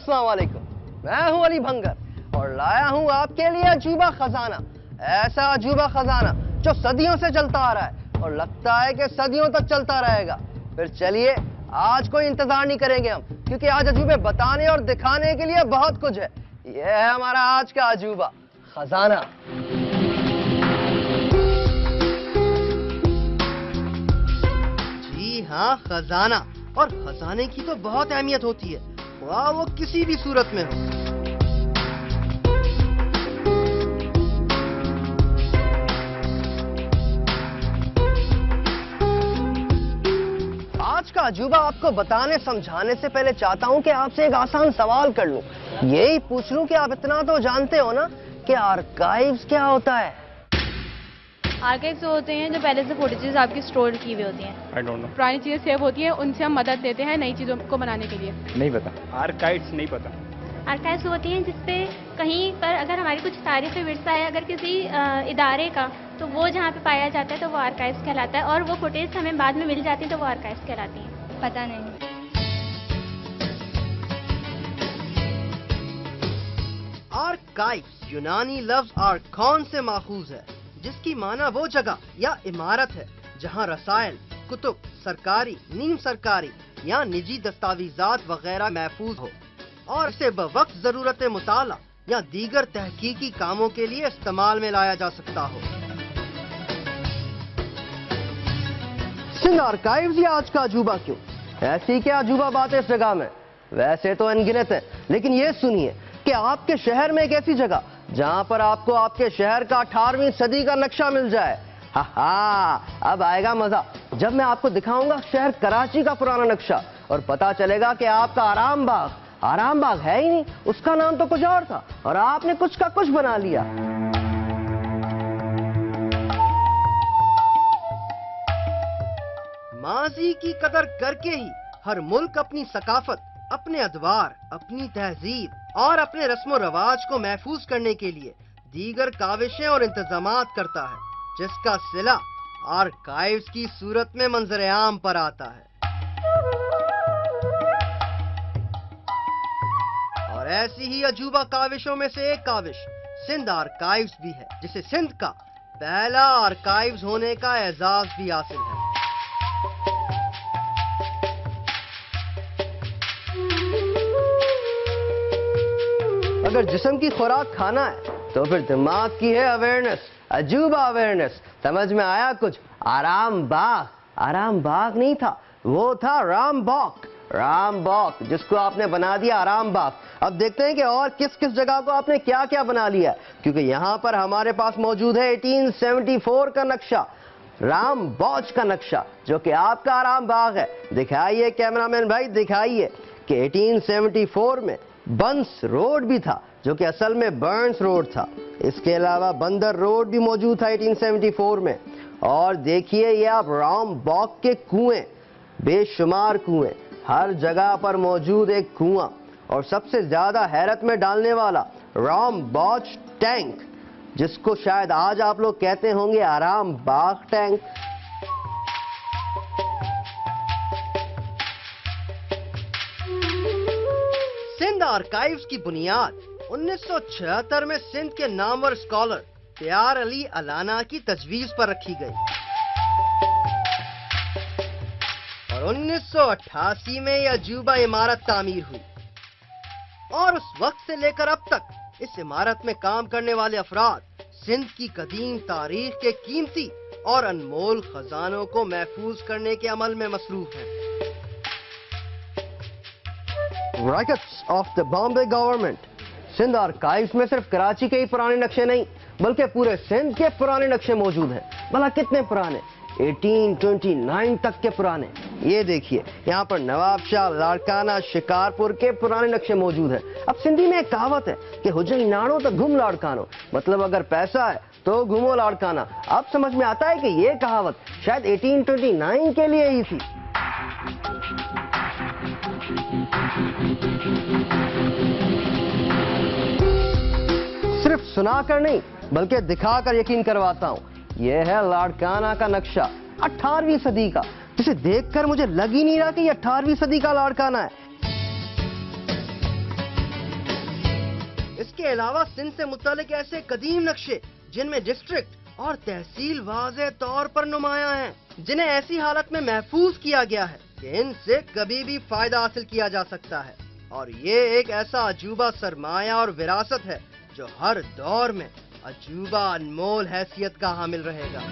अस्सलाम वालेकुम, मैं हूं अली भंगर और लाया हूं आपके लिए अजूबा खजाना। ऐसा अजूबा खजाना जो सदियों से चलता आ रहा है और लगता है कि सदियों तक चलता रहेगा। फिर चलिए, आज कोई इंतजार नहीं करेंगे हम, क्योंकि आज अजूबे बताने और दिखाने के लिए बहुत कुछ है। यह है हमारा आज का अजूबा खजाना। जी हाँ, खजाना। और खजाने की तो बहुत अहमियत होती है, वाह वो किसी भी सूरत में हो। आज का अजूबा आपको बताने समझाने से पहले चाहता हूं कि आपसे एक आसान सवाल कर लूं। यही पूछ लूं कि आप इतना तो जानते हो ना कि आर्काइव्स क्या होता है? आर्काइव्स होते हैं जो पहले से फुटेजेस आपकी स्टोर की हुई होती हैं। I don't know. पुरानी चीजें सेव होती हैं, उनसे हम मदद लेते हैं नई चीजों को बनाने के लिए। नहीं पता। आर्काइव्स नहीं पता। आर्काइव्स होती हैं जिसपे कहीं पर अगर हमारी कुछ तारीख विरसा है अगर किसी इदारे का, तो वो जहाँ पे पाया जाता है तो वो आर्काइव्स कहलाता है, और वो फुटेज हमें बाद में मिल जाती है तो वो आर्काइव्स कहलाती हैं। पता नहीं। आर्काइव्स यूनानी लफ्ज आर्कॉन से माखूज है, जिसकी माना वो जगह या इमारत है जहाँ रसायल, कुतुब, सरकारी, नीम सरकारी या निजी दस्तावेजात वगैरह महफूज हो और इसे बवक्त जरूरत मुताला या दीगर तहकीकी कामों के लिए इस्तेमाल में लाया जा सकता हो। सिंध आर्काइव्स या आज का अजूबा क्यों? ऐसी क्या अजूबा बात है इस जगह में? वैसे तो अनगिनत है, लेकिन ये सुनिए कि आपके शहर में एक ऐसी जगह जहां पर आपको आपके शहर का 18वीं सदी का नक्शा मिल जाए। हा, अब आएगा मजा जब मैं आपको दिखाऊंगा शहर कराची का पुराना नक्शा और पता चलेगा कि आपका आराम बाग है ही नहीं, उसका नाम तो कुछ और था और आपने कुछ का कुछ बना लिया। माजी की कदर करके ही हर मुल्क अपनी सकाफत, अपने अदवार, अपनी तहजीब और अपने रस्म रवाज को महफूज करने के लिए दीगर काविशें और इंतजामात करता है, जिसका सिला आर्काइव्स की सूरत में मंजर आम पर आता है। और ऐसी ही अजूबा काविशों में से एक काविश सिंध आर्काइव्स भी है, जिसे सिंध का पहला आर्काइव्स होने का एजाज भी हासिल है। अगर जिस्म की खुराक खाना है तो फिर दिमाग की है अवेयरनेस, अजूबा अवेयरनेस। समझ में आया कुछ? आराम बाग नहीं था, वो था राम बाग, जिसको आपने बना दिया आराम बाग। अब देखते हैं कि और किस किस जगह को आपने क्या क्या बना लिया, क्योंकि यहाँ पर हमारे पास मौजूद है 1874 का नक्शा, राम बौज का नक्शा, जो कि आपका आराम बाग है। दिखाइए कैमरामैन भाई, दिखाइए कि 1874 में बंस रोड भी था, जो कि असल में बर्न्स रोड था। इसके अलावा बंदर रोड भी मौजूद था 1874 में। और देखिए ये आप राम बाग के कुएं, बेशुमार कुएं, हर जगह पर मौजूद एक कुआं, और सबसे ज्यादा हैरत में डालने वाला राम बौज टैंक, जिसको शायद आज आप लोग कहते होंगे आराम बाग टैंक। सिंध आर्काइव्स की बुनियाद 1976 में सिंध के नामवर स्कॉलर प्यार अली अलाना की तजवीज पर रखी गई और 1988 में यह अजूबा इमारत तामीर हुई, और उस वक्त से लेकर अब तक इस इमारत में काम करने वाले अफराद सिंध की कदीम तारीख के कीमती और अनमोल खजानों को महफूज करने के अमल में मसरूफ हैं। Records of the Bombay government। Sindh archives में सिर्फ कराची के ही पुराने नक्शे नहीं, बल्कि पूरे सिंध के पुराने नक्शे मौजूद हैं। भला कितने पुराने? 1829 तक के पुराने। ये देखिए, यहाँ पर नवाब शाह, लाड़काना, शिकारपुर के पुराने नक्शे मौजूद हैं। अब सिंधी में एक कहावत है कि हुजई नाड़ो तो घूम लाड़कानो, मतलब अगर पैसा है तो घूमो लाड़काना। अब समझ में आता है कि ये कहावत शायद 1829 के लिए ही थी। सिर्फ सुनाकर नहीं, बल्कि दिखाकर यकीन करवाता हूँ। यह है लाड़काना का नक्शा 18वीं सदी का, जिसे देखकर मुझे लग ही नहीं रहा कि यह 18वीं सदी का लाड़काना है। اس کے علاوہ سندھ سے متعلق ایسے قدیم نقشے جن میں ڈسٹرکٹ اور تحصیل واضح طور پر نمایاں ہیں، جنہیں ایسی حالت میں محفوظ کیا گیا ہے کہ ان سے کبھی بھی فائدہ حاصل کیا جا سکتا ہے، اور یہ ایک ایسا عجوبہ سرمایہ اور وراثت ہے جو ہر دور میں عجوبہ انمول حیثیت کا حامل رہے گا۔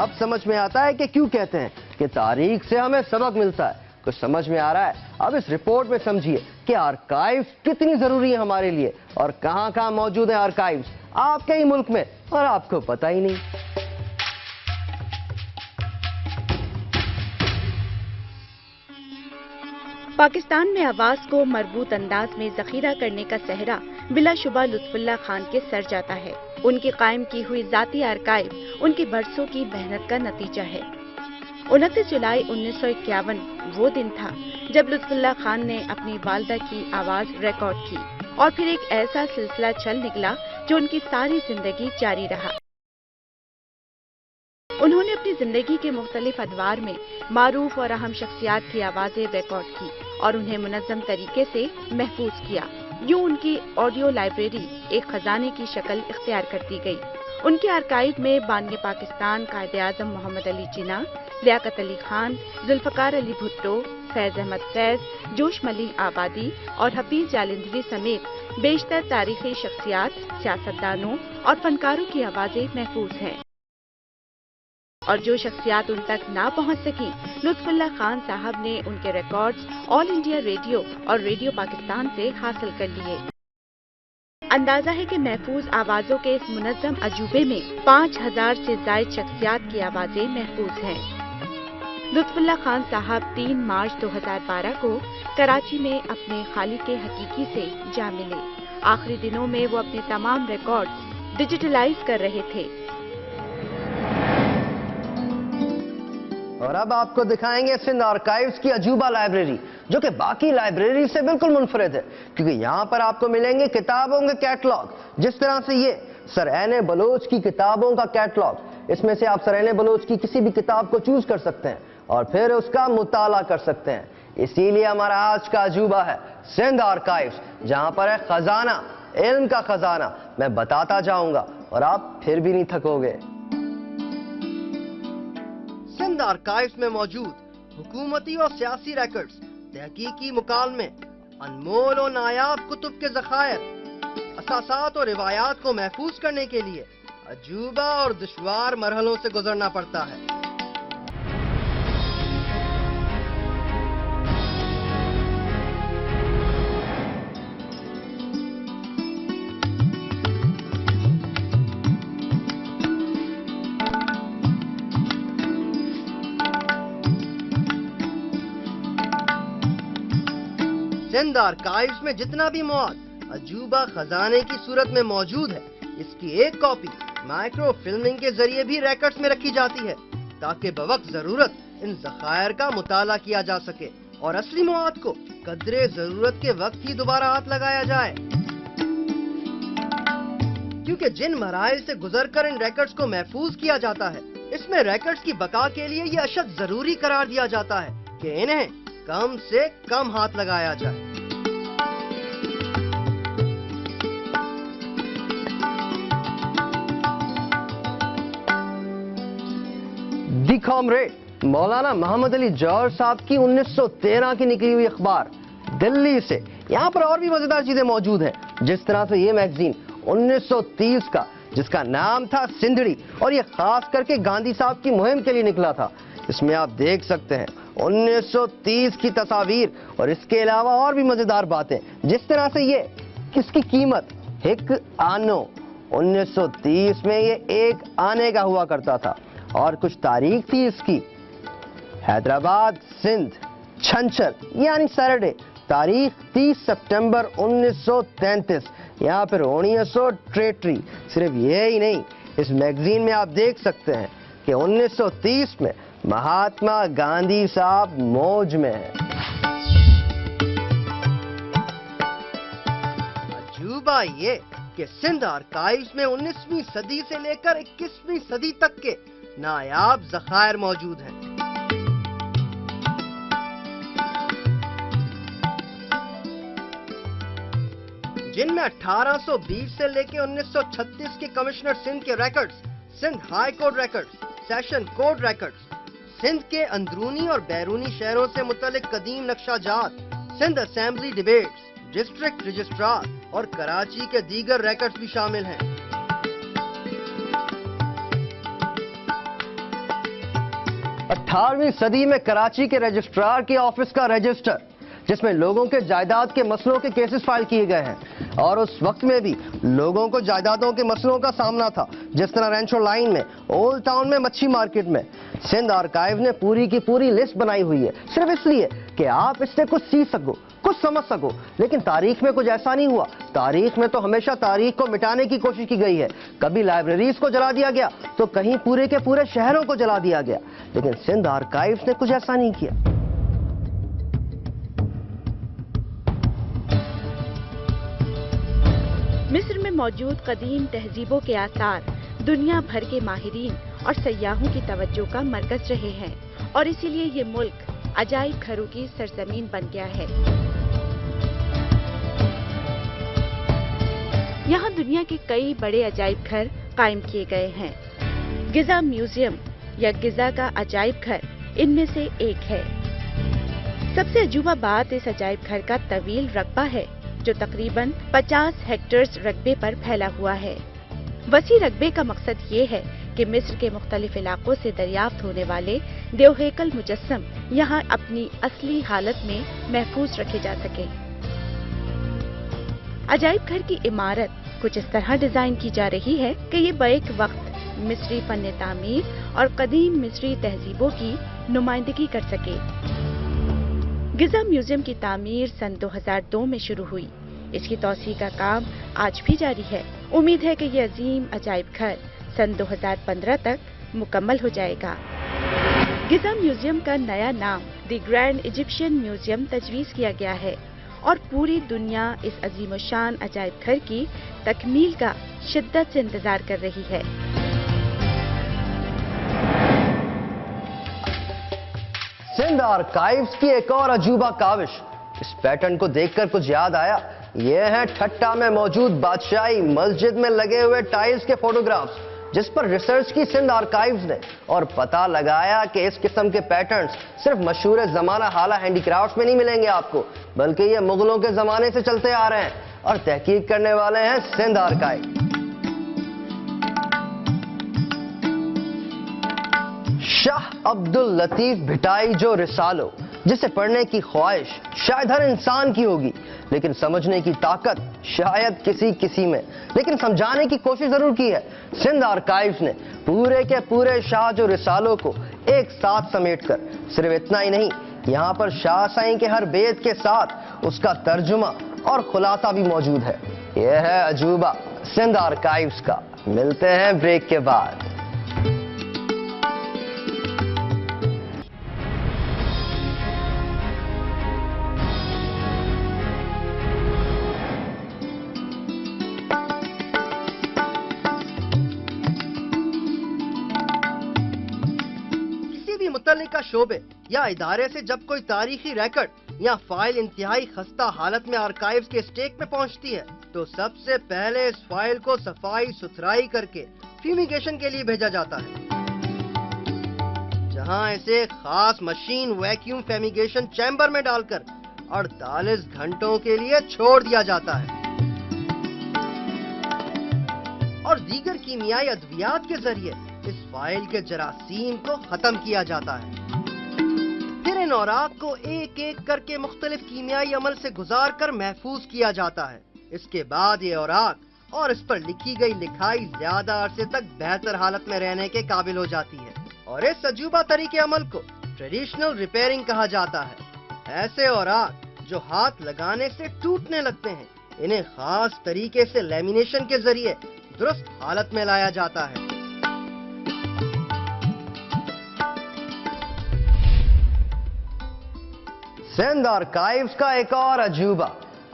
اب سمجھ میں آتا ہے کہ کیوں کہتے ہیں کہ تاریخ سے ہمیں سبق ملتا ہے۔ کچھ سمجھ میں آ رہا ہے؟ اب اس رپورٹ میں سمجھیے کہ آرکائیوز کتنی ضروری ہیں ہمارے لیے، اور کہاں کہاں موجود ہیں آرکائیوز آپ کے ہی ملک میں اور آپ کو پتہ ہی نہیں۔ پاکستان میں آواز کو مربوط انداز میں ذخیرہ کرنے کا صحرا بلا شبہ لطف اللہ خان کے سر جاتا ہے۔ ان کی قائم کی ہوئی ذاتی آرکائیو ان کی برسوں کی محنت کا نتیجہ ہے۔ 29 جولائی 1951 وہ دن تھا جب لطف اللہ خان نے اپنی والدہ کی آواز ریکارڈ کی، اور پھر ایک ایسا سلسلہ چل نکلا جو ان کی ساری زندگی جاری رہا۔ انہوں نے اپنی زندگی کے مختلف ادوار میں معروف اور اہم شخصیات کی آوازیں ریکارڈ کی اور انہیں منظم طریقے سے محفوظ کیا۔ یوں ان کی آڈیو لائبریری ایک خزانے کی شکل اختیار کرتی گئی۔ ان کے آرکائیو میں بانگ پاکستان قائد اعظم محمد علی جناح، لیاقت علی خان، ذوالفقار علی بھٹو، فیض احمد فیض، جوش ملی آبادی اور حفیظ جالندھری سمیت بیشتر تاریخی شخصیات، سیاستدانوں اور فنکاروں کی آوازیں محفوظ ہیں، اور جو شخصیات ان تک نہ پہنچ سکیں، لطف اللہ خان صاحب نے ان کے ریکارڈز آل انڈیا ریڈیو اور ریڈیو پاکستان سے حاصل کر لیے۔ اندازہ ہے کہ محفوظ آوازوں کے اس منظم عجوبے میں 5000 سے زائد شخصیات کی آوازیں محفوظ ہیں۔ لطف اللہ خان صاحب 3 مارچ 2012 کو کراچی میں اپنے خالق حقیقی سے جا ملے۔ آخری دنوں میں وہ اپنے تمام ریکارڈز ڈیجیٹلائز کر رہے تھے۔ اور اب آپ کو دکھائیں گے سندھ آرکائیوز کی عجوبہ لائبریری، جو کہ باقی لائبریری سے بالکل منفرد ہے، کیونکہ یہاں پر آپ کو ملیں گے کتابوں کے کیٹلاگ، جس طرح سے یہ سر عین بلوچ کی کتابوں کا کیٹلاگ۔ اس میں سے آپ سر عین بلوچ کی کسی بھی کتاب کو چوز کر سکتے ہیں اور پھر اس کا مطالعہ کر سکتے ہیں۔ اسی لیے ہمارا آج کا عجوبہ ہے سندھ آرکائیوز، جہاں پر ہے خزانہ، علم کا خزانہ۔ میں بتاتا جاؤں گا اور آپ پھر بھی نہیں تھکو گے۔ سندھ آرکائیوز میں موجود حکومتی اور سیاسی ریکارڈز، تحقیقی مکالمے، انمول و نایاب کتب کے ذخائر، اساسات اور روایات کو محفوظ کرنے کے لیے عجوبہ اور دشوار مرحلوں سے گزرنا پڑتا ہے۔ سندھ آرکائیوز میں جتنا بھی مواد عجوبہ خزانے کی صورت میں موجود ہے، اس کی ایک کاپی مائکرو فلمنگ کے ذریعے بھی ریکارڈز میں رکھی جاتی ہے، تاکہ بوقت ضرورت ان ذخائر کا مطالعہ کیا جا سکے اور اصلی مواد کو قدرے ضرورت کے وقت ہی دوبارہ ہاتھ لگایا جائے۔ کیونکہ جن مراحل سے گزر کر ان ریکارڈز کو محفوظ کیا جاتا ہے، اس میں ریکارڈز کی بقا کے لیے یہ اشد ضروری قرار دیا جاتا ہے کہ انہیں کم سے کم ہاتھ لگایا جائے۔ دی کامریڈ مولانا محمد علی جوہر صاحب کی 1913 کی نکلی ہوئی اخبار دلی سے۔ یہاں پر اور بھی مزیدار چیزیں موجود ہیں، جس طرح سے یہ میگزین 1930 کا، جس کا نام تھا سندھڑی، اور یہ خاص کر کے گاندھی صاحب کی مہم کے لیے نکلا تھا۔ اس میں آپ دیکھ سکتے ہیں 1930 کی تصاویر اور اس کے علاوہ اور بھی مزیدار باتیں، جس طرح سے یہ کس کی قیمت 1 آنو، 1930 میں یہ 1 آنے کا ہوا کرتا تھا، اور کچھ تاریخ تھی اس کی۔ حیدرآباد سندھ چھنچر یعنی سیٹرڈے، تاریخ 30 سپٹمبر 1933، یہاں پھر 1933۔ صرف یہ ہی نہیں، اس میگزین میں آپ دیکھ سکتے ہیں کہ 1930 میں مہاتما گاندھی صاحب موج میں ہیں۔ عجوبہ یہ کہ سندھ آرکائیوز میں 19ویں صدی سے لے کر 21ویں صدی تک کے نایاب ذخائر موجود ہیں۔ जिनमें 1820 से लेके 1936 के कमिश्नर सिंध के records, Sindh high court records, session court records, Sindh के अंदरूनी और बैरूनी शहरों से मुतल्लिक कदीम नक्शाजात, Sindh assembly debates, district registrar और कराची के दीगर रिकॉर्ड्स भी शामिल हैं। 18वीं सदी में कराची के रजिस्ट्रार के ऑफिस का रजिस्टर, जिसमें लोगों के जायदाद के मसलों के केसेस फाइल किए गए हैं, और उस वक्त में भी लोगों को जायदादों के मसलों का सामना था, जिस तरह रेंचो लाइन में, ओल्ड टाउन में, मच्छी मार्केट में। सिंध आर्काइव ने पूरी की पूरी लिस्ट बनाई हुई है, सिर्फ इसलिए कि आप इससे कुछ सीख सको, कुछ समझ सको। लेकिन तारीख में कुछ ऐसा नहीं हुआ। तारीख में तो हमेशा तारीख को मिटाने की कोशिश की गई है। कभी लाइब्रेरीज को जला दिया गया तो कहीं पूरे के पूरे शहरों को जला दिया गया, लेकिन सिंध आर्काइव्स ने कुछ ऐसा नहीं किया। मिस्र में मौजूद कदीम तहजीबों के आसार दुनिया भर के माहिरीन और सयाहों की तवज्जो का मरकज रहे हैं, और इसीलिए ये मुल्क अजायब घरों की सरजमीन बन गया है। यहाँ दुनिया के कई बड़े अजायब घर कायम किए गए हैं। गिजा म्यूजियम या गिजा का अजायब घर इनमें से एक है। सबसे अजूबा बात इस अजायब घर का तवील रकबा है, जो तकरीबन 50 हेक्टेयर्स रकबे पर फैला हुआ है। वसी रकबे का मकसद ये है कि मिस्र के मुख्तलिफ इलाकों से दरियाफ्त होने वाले देवहेकल मुजस्सम यहाँ अपनी असली हालत में महफूज रखे जा सके। अजायब घर की इमारत कुछ इस तरह डिजाइन की जा रही है कि ये बैक वक्त मिस्री फन तामीर और कदीम मिस्री तहजीबों की नुमाइंदगी कर सके। गिजा म्यूजियम की तामीर सन 2002 में शुरू हुई। इसकी तौसीह का काम आज भी जारी है। उम्मीद है कि ये अजीम अजायब घर सन 2015 तक मुकम्मल हो जाएगा। गिजा म्यूजियम का नया नाम द ग्रैंड इजिप्शियन म्यूजियम तजवीज़ किया गया है, और पूरी दुनिया इस अजीमोशान अजायब घर की तकमील का शिद्दत से इंतजार कर रही है। सिंध आर्काइव्स की एक और अजूबा काविश। इस पैटर्न को देखकर कुछ याद आया। ये हैं ठट्टा में मौजूद बादशाही मस्जिद में लगे हुए टाइल्स के फोटोग्राफ्स, जिस पर रिसर्च की सिंध आर्काइव्स ने और पता लगाया कि इस किस्म के पैटर्न्स सिर्फ मशहूर जमाना हाला हैंडीक्राफ्ट्स में नहीं मिलेंगे आपको, बल्कि ये मुगलों के जमाने से चलते आ रहे हैं, और तहकीक करने वाले हैं सिंध आर्काइव। शाह अब्दुल लतीफ भिटाई जो रिसालो, जिसे पढ़ने की ख्वाहिश शायद हर इंसान की होगी, लेकिन समझने की ताकत शायद किसी में, लेकिन समझाने की कोशिश जरूर की है। सिंध आर्काइव्स ने पूरे के पूरे शाह जो रिसालों को एक साथ समेटकर, सिर्फ इतना ही नहीं, यहाँ पर शाह साईं के हर बेत के साथ उसका तर्जुमा और खुलासा भी मौजूद है। यह है अजूबा सिंध आर्काइव्स का। मिलते हैं ब्रेक के बाद। मुतल्लिका शोबे या इदारे से जब कोई तारीखी रिकॉर्ड या फाइल इंतहाई खस्ता हालत में आर्काइव्स के स्टेक में पहुंचती है, तो सबसे पहले इस फाइल को सफाई सुथराई करके फ्यूमिगेशन के लिए भेजा जाता है, जहां इसे खास मशीन वैक्यूम फ्यूमिगेशन चैम्बर में डालकर 48 घंटों के लिए छोड़ दिया जाता है, और दीगर कीमियाई अद्वियात के जरिए इस फाइल के जरासीम को खत्म किया जाता है। फिर इन औराक को एक एक करके मुख्तलिफ कीमियाई अमल से गुजार कर महफूज किया जाता है। इसके बाद ये औराक और इस पर लिखी गई लिखाई ज्यादा अरसे तक बेहतर हालत में रहने के काबिल हो जाती है, और इस अजूबा तरीके अमल को ट्रेडिशनल रिपेयरिंग कहा जाता है। ऐसे औराक जो हाथ लगाने से टूटने लगते हैं, इन्हें खास तरीके से लेमिनेशन के जरिए दुरुस्त हालत में लाया जाता है। सिंध आर्काइव्स का एक और अजूबा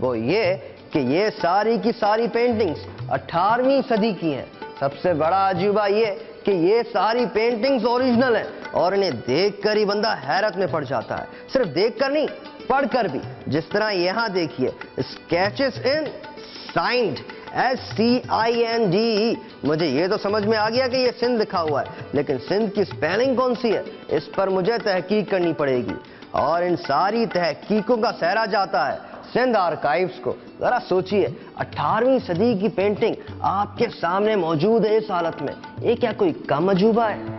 वो ये कि ये सारी की सारी पेंटिंग्स 18वीं सदी की हैं। सबसे बड़ा अजूबा ये कि ये सारी पेंटिंग्स ओरिजिनल हैं, और इन्हें देखकर ही बंदा हैरत में पड़ जाता है। सिर्फ देखकर नहीं, पढ़कर भी। जिस तरह यहाँ देखिए, स्केचेस इन سائنڈ SCIND. مجھے یہ تو سمجھ میں آ گیا کہ یہ سندھ لکھا ہوا ہے، لیکن سندھ کی سپیلنگ کون سی ہے اس پر مجھے تحقیق کرنی پڑے گی، اور ان ساری تحقیقوں کا سہرا جاتا ہے سندھ آرکائیوز کو. ذرا سوچئے 18ویں صدی کی پینٹنگ آپ کے سامنے موجود ہے اس حالت میں، یہ کیا کوئی کم عجوبہ ہے؟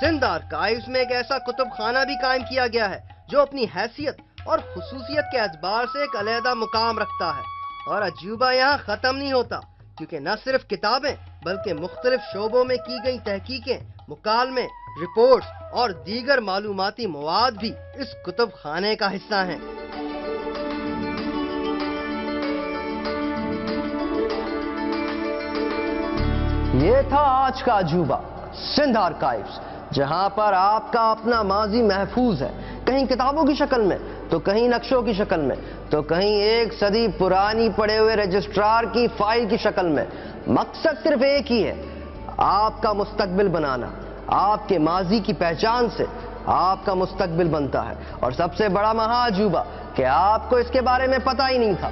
سندھ آرکائیوز میں ایک ایسا کتب خانہ بھی قائم کیا گیا ہے جو اپنی حیثیت اور خصوصیت کے اعتبار سے ایک علیحدہ مقام رکھتا ہے. اور عجوبہ یہاں ختم نہیں ہوتا، کیونکہ نہ صرف کتابیں بلکہ مختلف شعبوں میں کی گئی تحقیقیں، مکالمے، رپورٹس اور دیگر معلوماتی مواد بھی اس کتب خانے کا حصہ ہیں. یہ تھا آج کا عجوبہ سندھ آرکائیوز، جہاں پر آپ کا اپنا ماضی محفوظ ہے، کہیں کتابوں کی شکل میں تو کہیں نقشوں کی شکل میں تو کہیں ایک صدی پرانی پڑے ہوئے رجسٹرار کی فائل کی شکل میں. مقصد صرف ایک ہی ہے، آپ کا مستقبل بنانا. آپ کے ماضی کی پہچان سے آپ کا مستقبل بنتا ہے، اور سب سے بڑا مہا عجوبہ کہ آپ کو اس کے بارے میں پتہ ہی نہیں تھا.